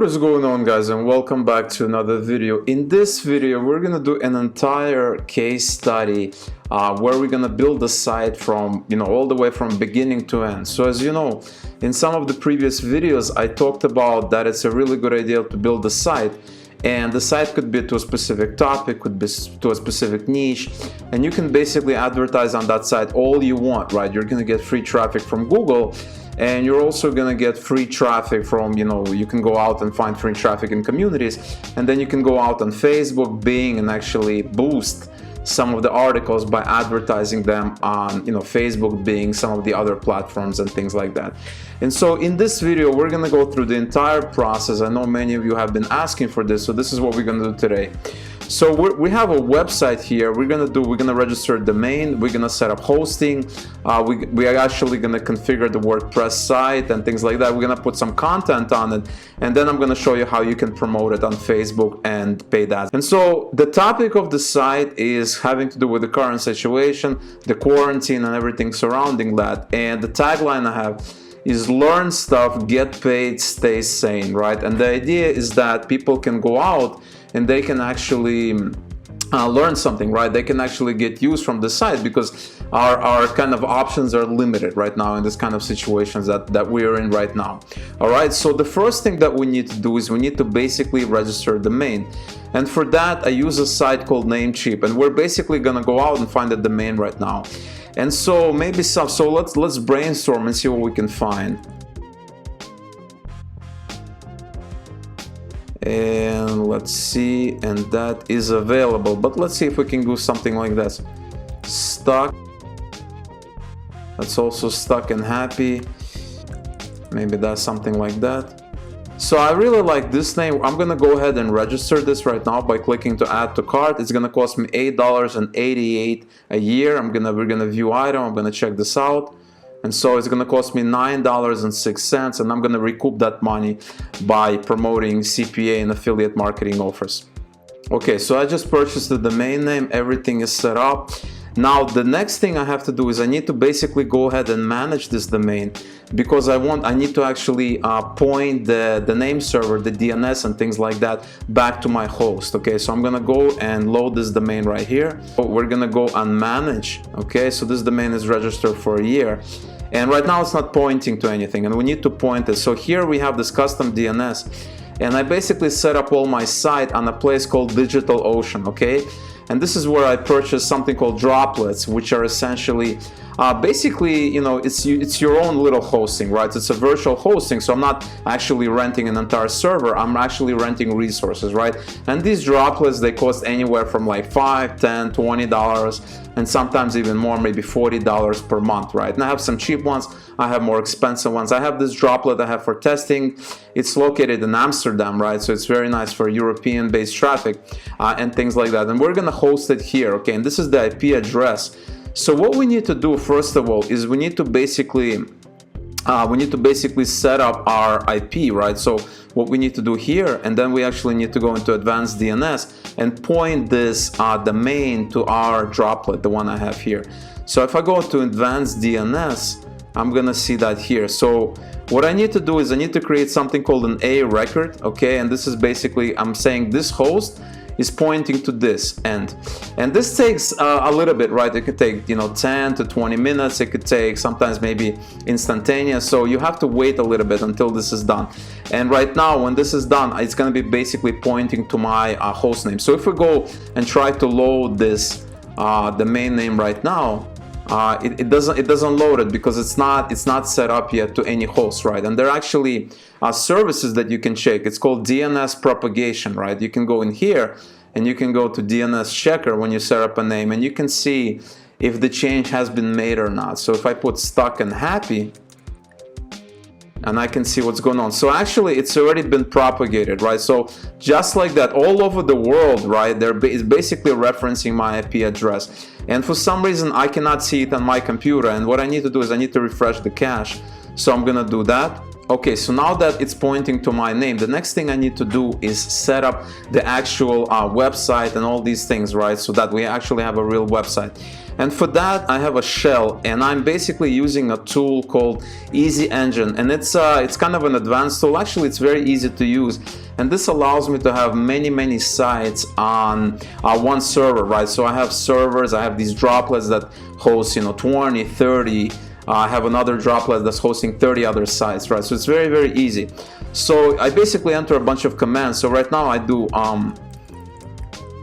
What is going on, guys, and welcome back to another video. In this video we're gonna do an entire case study where we're gonna build a site from all the way from beginning to end. So as you know, in some of the previous videos I talked about that it's a really good idea to build a site, and the site could be to a specific topic, could be to a specific niche, and you can basically advertise on that site all you want, right? You're gonna get free traffic from Google, and you're also gonna get free traffic from, you can go out and find free traffic in communities, and then you can go out on Facebook, Bing, and actually boost some of the articles by advertising them on Facebook, Bing, some of the other platforms and things like that. And so in this video we're gonna go through the entire process. I know many of you have been asking for this, so this is what we're gonna do today. So we have a website here. We're gonna register a domain, we're gonna set up hosting, we are actually gonna configure the WordPress site and things like that. We're gonna put some content on it, and then I'm gonna show you how you can promote it on Facebook and paid ads. And so the topic of the site is having to do with the current situation, the quarantine and everything surrounding that. And the tagline I have is learn stuff, get paid, stay sane, right? And the idea is that people can go out and they can actually learn something, right? They can actually get use from the site, because our kind of options are limited right now in this kind of situations that we are in right now. All right, so the first thing that we need to do is we need to basically register a domain. And for that I use a site called Namecheap, and we're basically gonna go out and find a domain right now. And so maybe so let's brainstorm and see what we can find. And let's see, and that is available, but let's see if we can do something like this. Stuck, that's also stuck and happy. Maybe that's something like that. So I really like this name. I'm gonna go ahead and register this right now by clicking to add to cart. It's gonna cost me $8.88 a year. We're gonna view item, I'm gonna check this out. And so it's gonna cost me $9.06, and I'm gonna recoup that money by promoting CPA and affiliate marketing offers. Okay, so I just purchased the domain name, everything is set up. Now the next thing I have to do is I need to basically go ahead and manage this domain, because I need to actually point the name server, the DNS and things like that back to my host. Okay, so I'm gonna go and load this domain right here. We're gonna go and manage. Okay, so this domain is registered for a year, and right now it's not pointing to anything, and we need to point it. So here we have this custom DNS, and I basically set up all my site on a place called DigitalOcean. Okay, and this is where I purchased something called droplets, which are essentially basically, it's your own little hosting, right? It's a virtual hosting, so I'm not actually renting an entire server, I'm actually renting resources, right? And these droplets, they cost anywhere from like $5, $10, $20, and sometimes even more, maybe $40 per month, right? And I have some cheap ones, I have more expensive ones. I have this droplet I have for testing. It's located in Amsterdam, right? So it's very nice for European-based traffic and things like that. And we're gonna host it here, okay? And this is the IP address. So what we need to do first of all is we need to basically set up our IP, right? So what we need to do here, and then we actually need to go into advanced DNS and point this domain to our droplet, the one I have here. So if I go to advanced DNS, I'm gonna see that here. So what I need to do is I need to create something called an A record, okay? And this is basically, I'm saying this host is pointing to this end, and this takes a little bit, right? It could take 10 to 20 minutes. It could take sometimes maybe instantaneous, so you have to wait a little bit until this is done. And right now when this is done, it's going to be basically pointing to my host name. So if we go and try to load this domain name right now, it doesn't load it because it's not set up yet to any host, right? And there are actually services that you can check. It's called DNS propagation, right? You can go in here and you can go to DNS checker when you set up a name, and you can see if the change has been made or not. So if I put stuck and happy, and I can see what's going on. So actually it's already been propagated, right? So just like that, all over the world, right, it's basically referencing my IP address. And for some reason I cannot see it on my computer, and what I need to do is I need to refresh the cache. So I'm gonna do that. Okay, so now that it's pointing to my name, the next thing I need to do is set up the actual website and all these things, right? So that we actually have a real website. And for that, I have a shell, and I'm basically using a tool called Easy Engine, and it's kind of an advanced tool. Actually, it's very easy to use, and this allows me to have many sites on one server, right? So I have servers, I have these droplets that host 20, 30. I have another droplet that's hosting 30 other sites, right? So it's very easy. So I basically enter a bunch of commands. So right now I do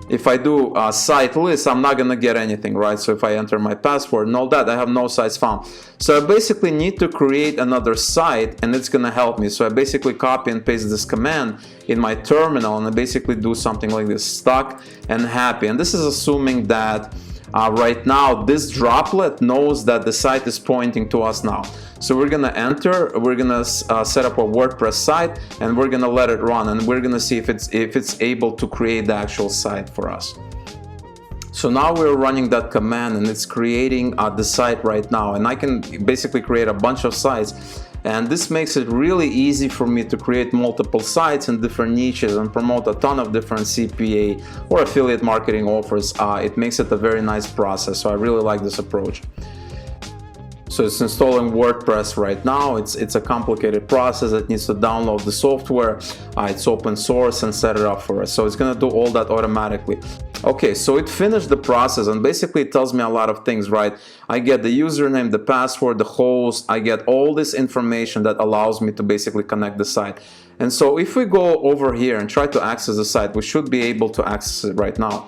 if I do site list, I'm not gonna get anything, right? So if I enter my password and all that, I have no sites found. So I basically need to create another site, and it's gonna help me. So I basically copy and paste this command in my terminal, and I basically do something like this: stuck and happy. And this is assuming that right now this droplet knows that the site is pointing to us now. So we're gonna enter, we're gonna set up a WordPress site, and we're gonna let it run, and we're gonna see if it's able to create the actual site for us. So now we're running that command, and it's creating the site right now, and I can basically create a bunch of sites. And this makes it really easy for me to create multiple sites in different niches and promote a ton of different CPA or affiliate marketing offers. It makes it a very nice process, so I really like this approach. So it's installing WordPress right now. It's a complicated process. It needs to download the software. It's open source, and set it up for us. So it's gonna do all that automatically. Okay, so it finished the process, and basically it tells me a lot of things, right? I get the username, the password, the host. I get all this information that allows me to basically connect the site. And so if we go over here and try to access the site, we should be able to access it right now.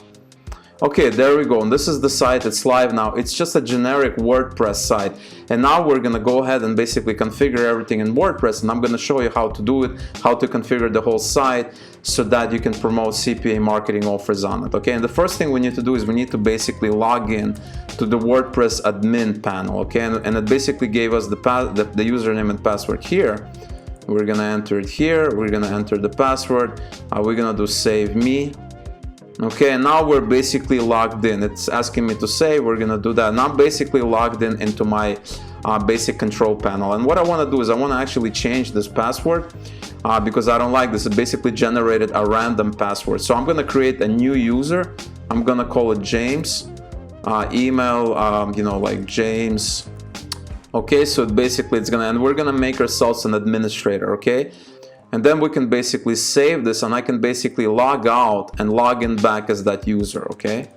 Okay, there we go, and this is the site. It's live now. It's just a generic WordPress site, and now we're gonna go ahead and basically configure everything in WordPress, and I'm gonna show you how to do it, how to configure the whole site so that you can promote CPA marketing offers on it. Okay, and the first thing we need to do is we need to basically log in to the WordPress admin panel. Okay, and it basically gave us the username and password here. We're gonna enter it here. We're gonna enter the password. We're gonna do save me. Okay, and now we're basically logged in. It's asking me to save. We're gonna do that. Now I'm basically logged in into my basic control panel. And what I wanna do is I wanna actually change this password because I don't like this. It basically generated a random password. So I'm gonna create a new user. I'm gonna call it James. Email, like James. Okay, so basically and we're gonna make ourselves an administrator, okay? And then we can basically save this, and I can basically log out and log in back as that user, okay?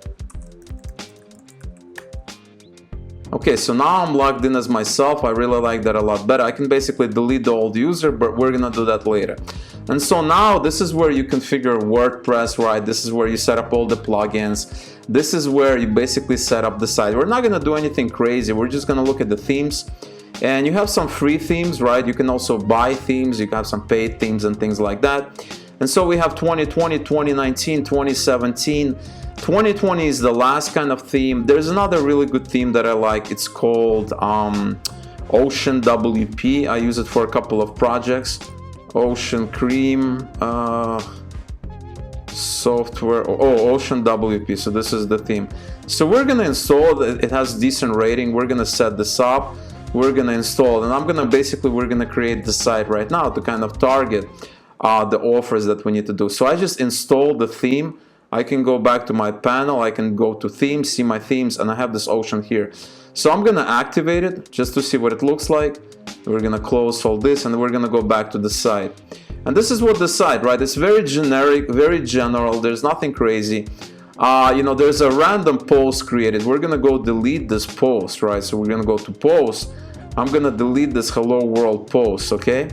Okay, so now I'm logged in as myself. I really like that a lot better. I can basically delete the old user, but we're gonna do that later. And so now this is where you configure WordPress, right? This is where you set up all the plugins. This is where you basically set up the site. We're not gonna do anything crazy. We're just gonna look at the themes. And you have some free themes, right? You can also buy themes. You can have some paid themes and things like that. And so we have 2020, 2019, 2017. 2020 is the last kind of theme. There's another really good theme that I like. It's called Ocean WP. I use it for a couple of projects. Ocean Cream software. Oh, Ocean WP. So this is the theme. So we're gonna install it. It has decent rating. We're gonna set this up. We're gonna install, and we're gonna create the site right now to kind of target the offers that we need to do. So I just installed the theme. I can go back to my panel. I can go to themes, see my themes, and I have this ocean here. So I'm gonna activate it just to see what it looks like. We're gonna close all this, and we're gonna go back to the site. And this is what the site, right? It's very generic, very general. There's nothing crazy. There's a random post created. We're gonna go delete this post, right? So we're gonna go to post. I'm gonna delete this hello world post, okay?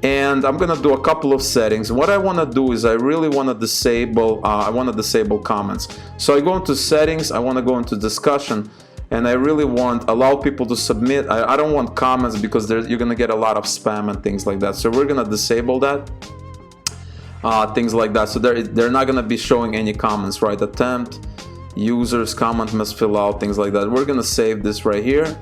And I'm gonna do a couple of settings. What I wanna do is I really wanna disable, comments. So I go into settings, I wanna go into discussion, and I really want allow people to submit. I don't want comments because you're gonna get a lot of spam and things like that. So we're gonna disable that. Things like that. So they're not gonna be showing any comments, right? Attempt, users, comment must fill out, things like that. We're gonna save this right here.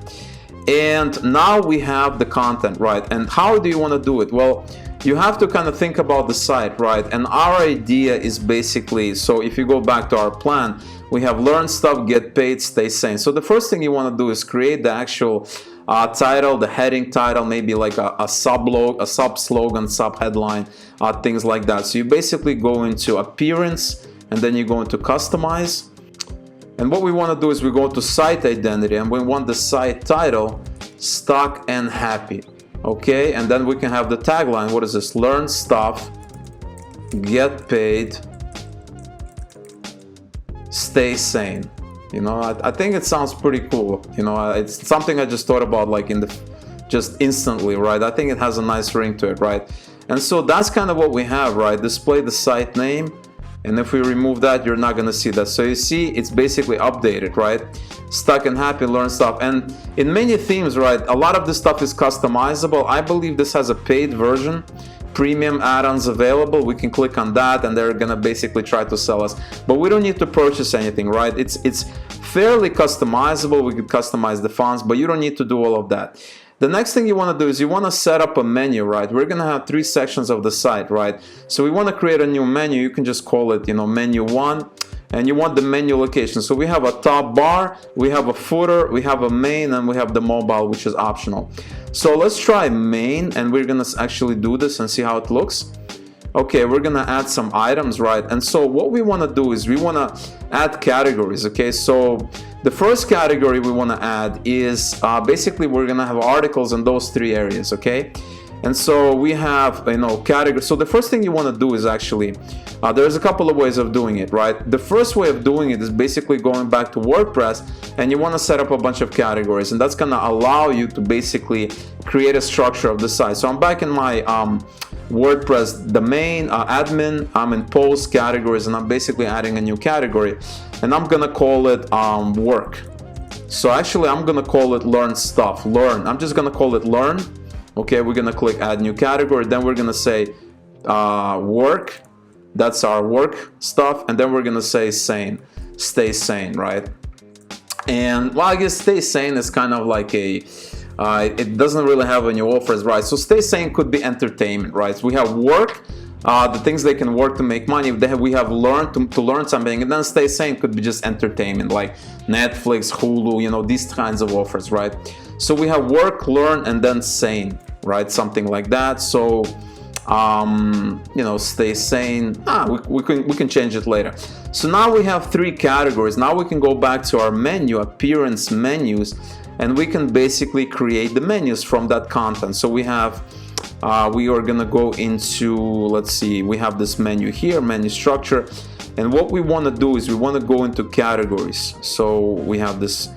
And now we have the content, right? And how do you want to do it? Well, you have to kind of think about the site, right? And our idea is basically, so if you go back to our plan, we have learn stuff, get paid, stay sane. So the first thing you want to do is create the actual title, the heading title, maybe like a sub-slogan, sub-headline, things like that. So you basically go into appearance, and then you go into customize. And what we want to do is we go to site identity and we want the site title stuck and happy. Okay, and then we can have the tagline. What is this? Learn stuff, get paid, stay sane. You know, I think it sounds pretty cool. You know, it's something I just thought about like just instantly, right? I think it has a nice ring to it, right? And so that's kind of what we have, right? Display the site name. And if we remove that, you're not gonna see that. So you see, it's basically updated, right? Stuck and happy, learn stuff. And in many themes, right, a lot of this stuff is customizable. I believe this has a paid version, premium add-ons available. We can click on that and they're gonna basically try to sell us. But we don't need to purchase anything, right? It's fairly customizable. We could customize the fonts, but you don't need to do all of that. The next thing you want to do is you want to set up a menu, right? We're going to have 3 sections of the site, right? So we want to create a new menu. You can just call it, you know, menu 1, and you want the menu location. So we have a top bar, we have a footer, we have a main, and we have the mobile, which is optional. So let's try main, and we're going to actually do this and see how it looks. Okay, we're gonna add some items, right? And so what we want to do is we want to add categories. Okay, so the first category we want to add is basically we're gonna have articles in those 3 areas. Okay, and so we have, you know, categories. So the first thing you want to do is actually there's a couple of ways of doing it, right? The first way of doing it is basically going back to WordPress, and you want to set up a bunch of categories, and that's gonna allow you to basically create a structure of the site. So I'm back in my WordPress domain, admin, I'm in post categories, and I'm basically adding a new category, and I'm gonna call it work. So actually I'm gonna call it learn stuff, learn. I'm just gonna call it learn. Okay, we're gonna click add new category, then we're gonna say work, that's our work stuff, and then we're gonna say sane, stay sane, right? And well, I guess stay sane is kind of like a it doesn't really have any offers, right? So stay sane could be entertainment, right? So we have work, the things they can work to make money. We have learn to learn something, and then stay sane could be just entertainment, like Netflix, Hulu, you know, these kinds of offers, right? So we have work, learn, and then sane, right? Something like that. So you know, stay sane. We can change it later. So now we have 3 categories. Now we can go back to our menu, appearance menus, and we can basically create the menus from that content. So we have we are gonna go into, let's see, we have this menu here, menu structure, and what we want to do is we want to go into categories. So we have this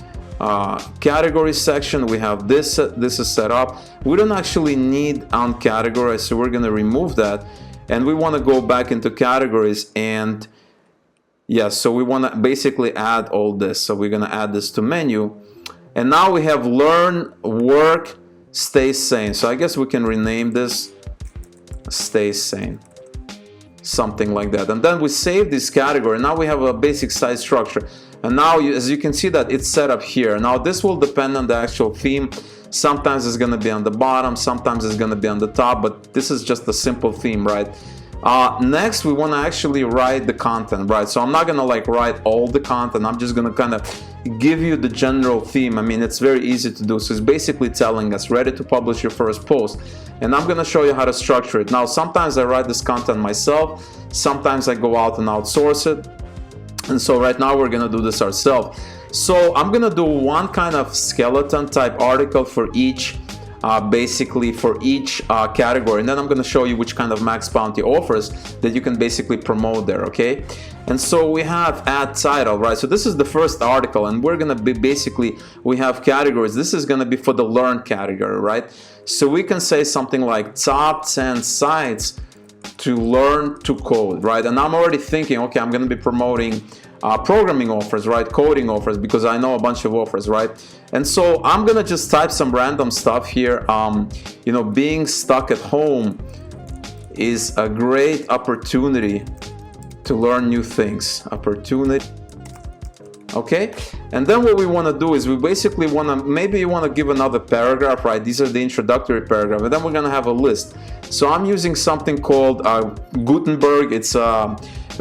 category section, we have this is set up. We don't actually need on categories, so we're gonna remove that, and we want to go back into categories, and yeah, so we want to basically add all this. So we're gonna add this to menu, and now we have learn, work, stay sane. So I guess we can rename this stay sane, something like that, and then we save this category. Now we have a basic site structure. And now, as you can see, that it's set up here. Now this will depend on the actual theme. Sometimes it's going to be on the bottom, sometimes it's going to be on the top, but this is just a simple theme, right? Next, we want to actually write the content, right? So I'm not going to like write all the content. I'm just going to kind of give you the general theme. I mean, it's very easy to do. So it's basically telling us ready to publish your first post. And I'm going to show you how to structure it. Now, sometimes I write this content myself. Sometimes I go out and outsource it. And so right now we're gonna do this ourselves. So I'm gonna do one kind of skeleton type article for each, basically for each category, and then I'm gonna show you which kind of max bounty offers that you can basically promote there. Okay, and so we have add title, right? So this is the first article, and we're gonna be basically, we have categories. This is gonna be for the learn category, right? So we can say something like top 10 sites to learn to code, right? And I'm already thinking, okay, I'm going to be promoting programming offers, right? Coding offers, because I know a bunch of offers, right? And so I'm going to just type some random stuff here. You know, being stuck at home is a great opportunity to learn new things. Opportunity. Okay, and then what we want to do is we basically want to, maybe you want to give another paragraph, right? These are the introductory paragraph, and then we're going to have a list. So I'm using something called Gutenberg. It's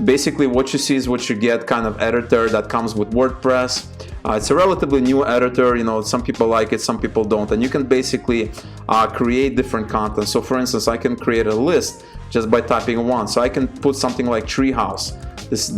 basically what you see is what you get kind of editor that comes with WordPress. It's a relatively new editor. You know, some people like it, some people don't, and you can basically create different content. So for instance, I can create a list just by typing one. So I can put something like treehouse.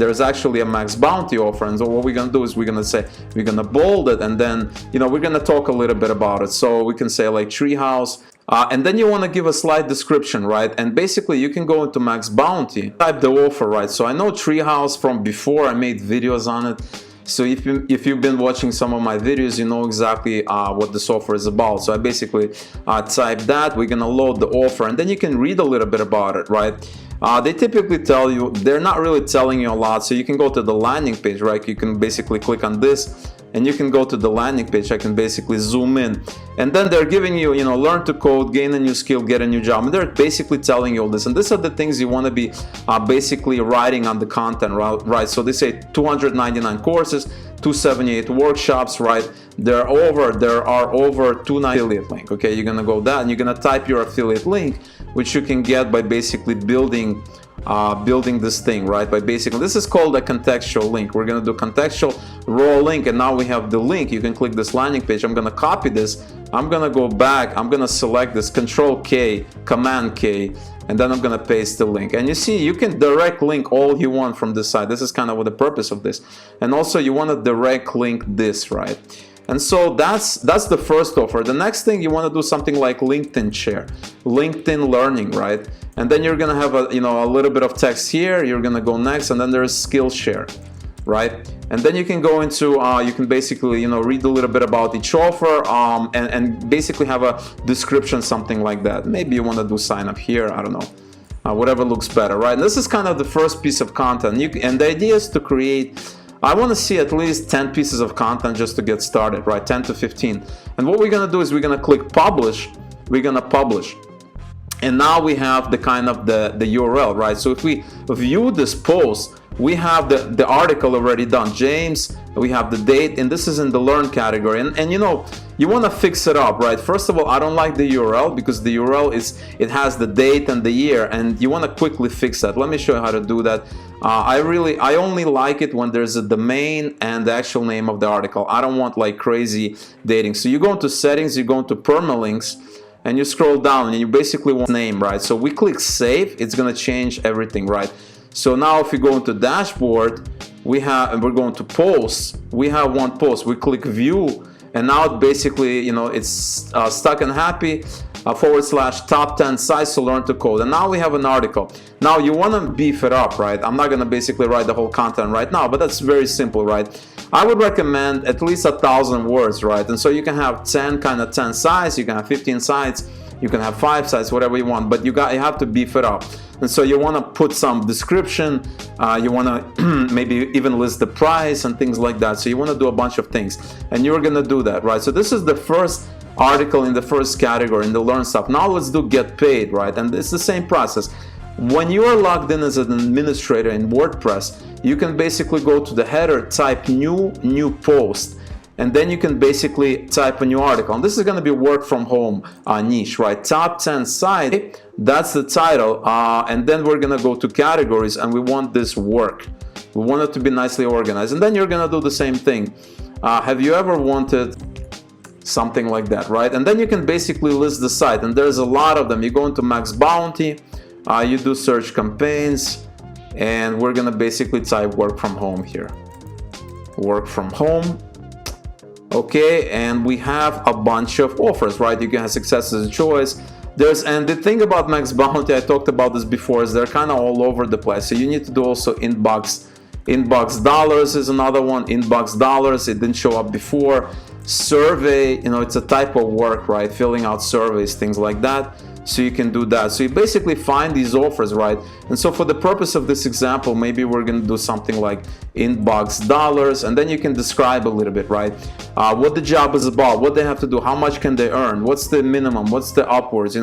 there's actually a max bounty offer. And so what we're gonna do is we're gonna bold it, and then we're gonna talk a little bit about it. So we can say like treehouse. And then you want to give a slight description, right? And basically you can go into max bounty, type the offer, right? So I know treehouse from before, I made videos on it. So if you've been watching some of my videos, you know exactly what this offer is about. So I basically type that, we're gonna load the offer, and then you can read a little bit about it, right? They typically tell you, they're not really telling you a lot. So you can go to the landing page, right? You can basically click on this and you can go to the landing page. I can basically zoom in, and then they're giving you, learn to code, gain a new skill, get a new job, and they're basically telling you all this. And these are the things you want to be basically writing on the content, right? So they say 299 courses, 278 workshops, right? There are over 290 affiliate link. Okay, you're gonna go that, and you're gonna type your affiliate link, which you can get by basically building this thing, right? By basically, this is called a contextual link. We're gonna do contextual raw link, and now we have the link. You can click this landing page. I'm gonna copy this. I'm gonna go back. I'm gonna select this, Control K, Command K, and then I'm gonna paste the link. And you see, you can direct link all you want from this side. This is kind of what the purpose of this. And also, you want to direct link this, right? And so that's the first offer. The next thing, you want to do something like LinkedIn share, LinkedIn learning, right? And then you're gonna have a little bit of text here. You're gonna go next, and then there's skill share, right? And then you can go into you can basically read a little bit about each offer and basically have a description, something like that. Maybe you want to do sign up here. I don't know, whatever looks better, right? And this is kind of the first piece of content. And the idea is to create, I want to see at least 10 pieces of content just to get started, right? 10 to 15. And what we're going to do is we're going to click publish. We're going to publish. And now we have the kind of the URL, right? So if we view this post, we have the article already done. James, we have the date, and this is in the learn category. And you want to fix it up, right? First of all, I don't like the URL because the URL it has the date and the year, and you want to quickly fix that. Let me show you how to do that. I only like it when there's a domain and the actual name of the article. I don't want like crazy dating. So you go into settings, you go into permalinks, and you scroll down, and you basically want name, right? So we click save. It's gonna change everything, right? So now if you go into dashboard, and we're going to posts, we have one post. We click view, and now it basically, it's stuck and happy / top 10 sites to learn to code. And now we have an article. Now you want to beef it up, right? I'm not going to basically write the whole content right now, but that's very simple, right? I would recommend at least 1,000 words, right? And so you can have 10 sites, you can have 15 sites, you can have 5 sites, whatever you want, but you have to beef it up. And so you want to put some description, you want to maybe even list the price and things like that. So you want to do a bunch of things, and you're going to do that, right? So this is the first article in the first category in the learn stuff. Now let's do get paid, right? And it's the same process. When you are logged in as an administrator in WordPress, you can basically go to the header, type new post, and then you can basically type a new article. And this is going to be work from home niche, right? Top 10 site, that's the title. And then we're going to go to categories, and we want this work. We want it to be nicely organized. And then you're going to do the same thing. Have you ever wanted something like that, right? And then you can basically list the site, and there's a lot of them. You go into max bounty, you do search campaigns, and we're going to basically type work from home here. Work from home. Okay, and we have a bunch of offers, right? You can have success as a choice. And the thing about max bounty, I talked about this before, is they're kind of all over the place. So you need to do also inbox dollars is another one. Inbox dollars, it didn't show up before. Survey, it's a type of work, right? Filling out surveys, things like that. So you can do that. So you basically find these offers, right? And so for the purpose of this example, maybe we're going to do something like inbox dollars, and then you can describe a little bit, right? What the job is about, what they have to do, how much can they earn, what's the minimum, what's the upwards,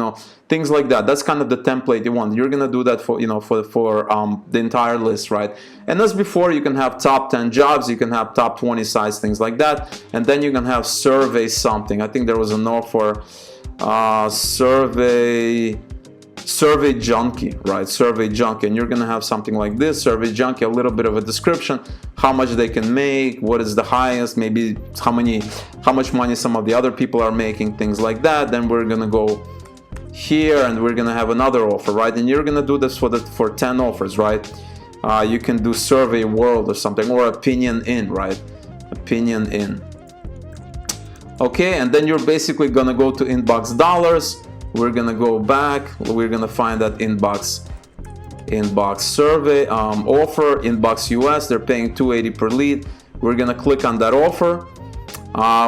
things like that. That's kind of the template you want. You're going to do that for the entire list, right? And as before, you can have top 10 jobs, you can have top 20 sites, things like that. And then you can have survey something. I think there was an offer, survey junkie, right? Survey junkie, and you're gonna have something like this, survey junkie, a little bit of a description, how much they can make, what is the highest, maybe how much money some of the other people are making, things like that. Then we're gonna go here, and we're gonna have another offer, right? And you're gonna do this for 10 offers, right? You can do survey world or something, or opinion in, right? Opinion in. Okay, and then you're basically gonna go to inbox dollars. We're gonna go back. We're gonna find that inbox survey offer, inbox US. They're paying $280 per lead. We're gonna click on that offer.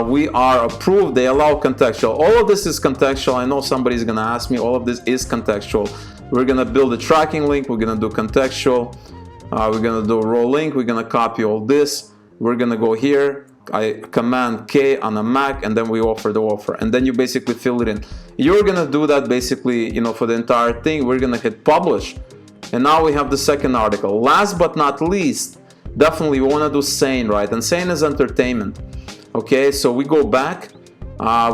We are approved. They allow contextual. All of this is contextual. I know somebody's gonna ask me. All of this is contextual. We're gonna build a tracking link. We're gonna do contextual. We're gonna do a raw link. We're gonna copy all this. We're gonna go here. I command K on a Mac, and then we offer the offer, and then you basically fill it in. You're gonna do that basically, you know, for the entire thing. We're gonna hit publish, and now we have the second article. Last but not least, definitely we want to do sane, right? And sane is entertainment. Okay, so we go back.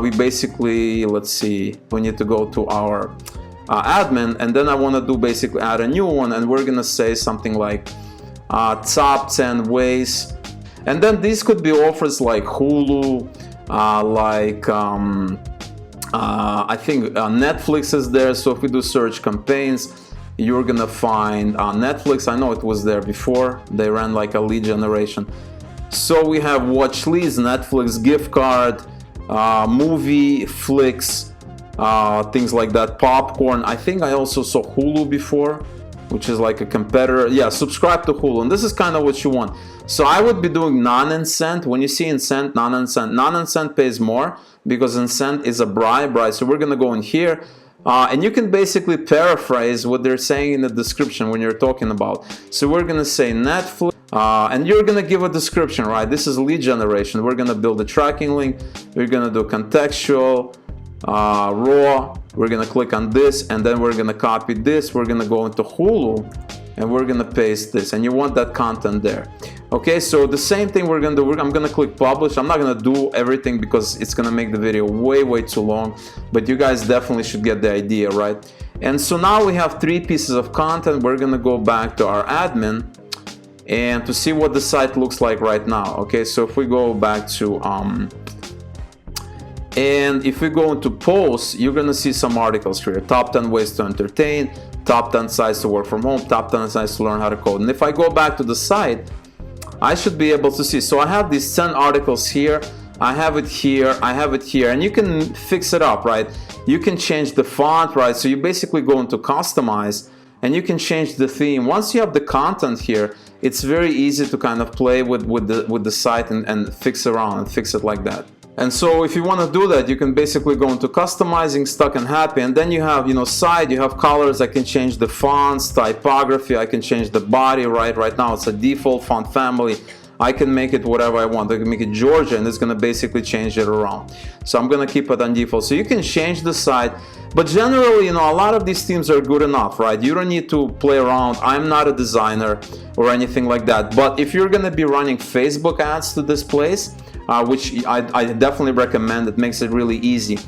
We basically, let's see, we need to go to our admin, and then I want to do basically add a new one, and we're gonna say something like top 10 ways. And then these could be offers like Hulu, I think Netflix is there. So if we do search campaigns, you're gonna find Netflix. I know it was there before. They ran like a lead generation. So we have watch leads, Netflix gift card, movie, flicks, things like that, popcorn. I think I also saw Hulu before, which is like a competitor. Yeah, subscribe to Hulu, and this is kind of what you want. So I would be doing non-incent. When you see incent, non-incent pays more because incent is a bribe, right? So we're gonna go in here, and you can basically paraphrase what they're saying in the description when you're talking about. So we're gonna say Netflix, and you're gonna give a description, right? This is lead generation. We're gonna build a tracking link. We're gonna do contextual, raw. We're gonna click on this, and then we're gonna copy this. We're gonna go into Hulu, and we're gonna paste this, and you want that content there. Okay, so the same thing we're gonna do. I'm gonna click publish. I'm not gonna do everything because it's gonna make the video way too long, but you guys definitely should get the idea, right? And so now we have 3 pieces of content. We're gonna go back to our admin and to see what the site looks like right now. Okay, so if we go back to and if we go into posts, you're gonna see some articles here. Top 10 ways to entertain, top 10 sites to work from home, top 10 sites to learn how to code. And if I go back to the site, I should be able to see. So I have these 10 articles here. I have it here. I have it here. And you can fix it up, right? You can change the font, right? So you basically go into customize, and you can change the theme. Once you have the content here, it's very easy to kind of play with the site and fix around and fix it like that. And so if you want to do that, you can basically go into customizing, stuck and happy, and then you have, you know, site, you have colors. I can change the fonts, typography, I can change the body, right? Right now it's a default font family. I can make it whatever I want. I can make it Georgia, and it's going to basically change it around. So I'm going to keep it on default. So you can change the site, but generally, you know, a lot of these themes are good enough, right? You don't need to play around. I'm not a designer or anything like that. But if you're going to be running Facebook ads to this place, which I definitely recommend, it makes it really easy,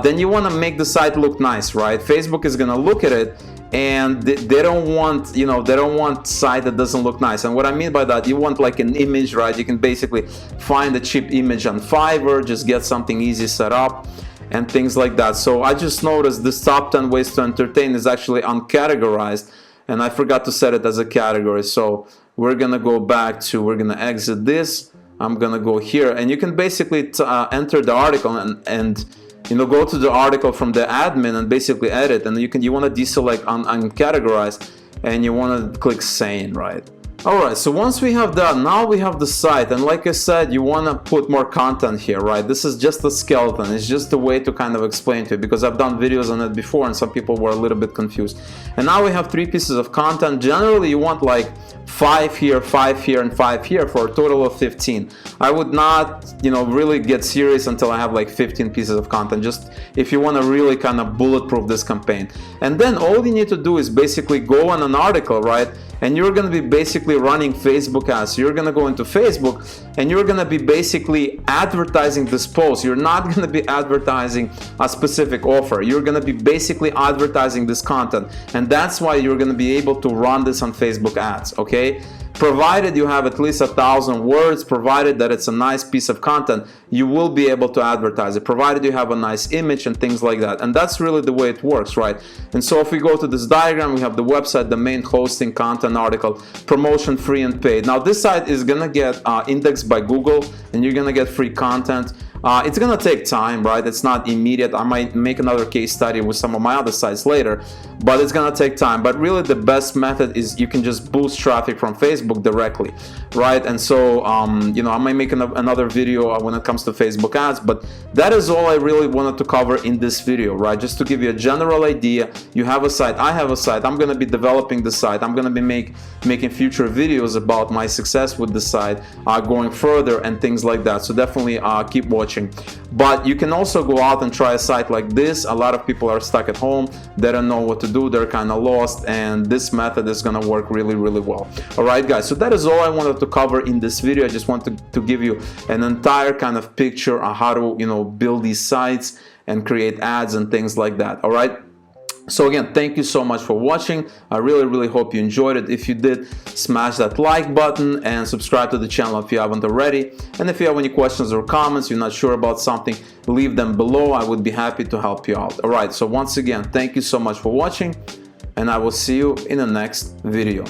then you want to make the site look nice, right? Facebook is going to look at it, and they don't want, you know, they don't want site that doesn't look nice. And what I mean by that, you want like an image, right? You can basically find a cheap image on Fiverr, just get something easy set up and things like that. So I just noticed this top 10 ways to entertain is actually uncategorized, and I forgot to set it as a category. So we're gonna go back to, we're gonna exit this. I'm gonna go here, and you can basically enter the article and you know, go to the article from the admin and basically edit, and you want to deselect uncategorized, and you want to click sane, right? Alright, so once we have that, now we have the site, and like I said, you want to put more content here, right? This is just a skeleton. It's just a way to kind of explain to you, because I've done videos on it before and some people were a little bit confused. And now we have 3 pieces of content. Generally you want like 5 here, 5 here, and 5 here for a total of 15. I would not, you know, really get serious until I have like 15 pieces of content, just if you want to really kind of bulletproof this campaign. And then all you need to do is basically go on an article, right? And you're going to be basically running Facebook ads. You're going to go into Facebook and you're going to be basically advertising this post. You're not going to be advertising a specific offer. You're going to be basically advertising this content. And that's why you're going to be able to run this on Facebook ads, okay? provided you have at least 1,000 words, provided that it's a nice piece of content, you will be able to advertise it, provided you have a nice image and things like that. And that's really the way it works, right? And so if we go to this diagram, we have the website, domain, hosting, content, article, promotion, free and paid. Now this site is gonna get indexed by Google, and you're gonna get free content. It's gonna take time, right? It's not immediate. I might make another case study with some of my other sites later, but it's gonna take time. But really the best method is you can just boost traffic from Facebook directly, right? And so you know, I might make another video when it comes to Facebook ads, but that is all I really wanted to cover in this video, right? Just to give you a general idea. You have a site, I have a site, I'm gonna be developing the site, I'm gonna be making future videos about my success with the site, going further and things like that. So definitely keep watching. But you can also go out and try a site like this. A lot of people are stuck at home, they don't know what to do, they're kind of lost, and this method is going to work really, really well. All right, guys, so that is all I wanted to cover in this video. I just wanted to give you an entire kind of picture on how to, you know, build these sites and create ads and things like that. All right. So again, thank you so much for watching. I really hope you enjoyed it. If you did, smash that like button and subscribe to the channel if you haven't already. And if you have any questions or comments, you're not sure about something, leave them below. I would be happy to help you out. All right, so once again, thank you so much for watching, and I will see you in the next video.